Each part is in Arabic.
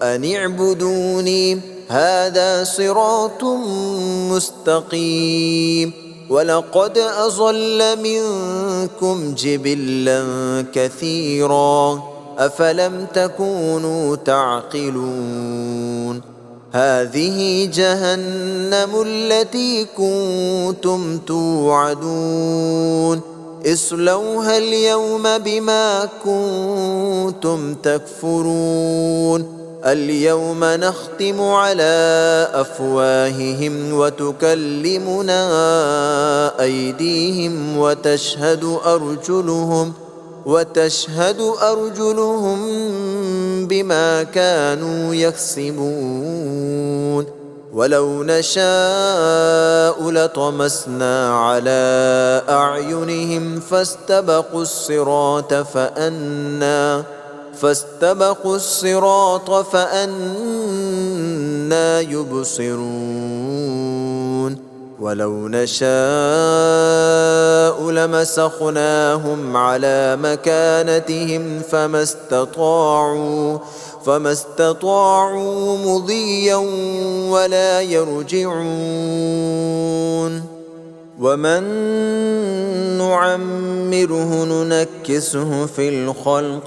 وأن اعبدوني هذا صراط مستقيم. ولقد أضل منكم جبلا كثيرا أفلم تكونوا تعقلون. هذه جهنم التي كنتم توعدون اصلوها اليوم بما كنتم تكفرون. اليوم نختم على أفواههم وتكلمنا أيديهم وتشهد أرجلهم بما كانوا يكسبون. ولو نشاء لطمسنا على أعينهم فاستبقوا الصراط فأنى يبصرون. ولو نشاء لمسخناهم على مكانتهم فما استطاعوا مضيا ولا يرجعون. ومن نعمره ننكسه في الخلق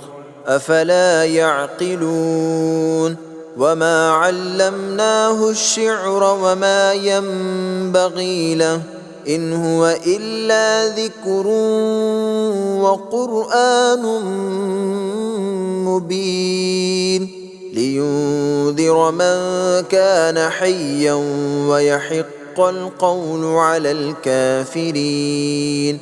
أفلا يعقلون. وما علمناه الشعر وما ينبغي له إن هو إلا ذكر وقرآن مبين لينذر من كان حيا ويحق القول على الكافرين.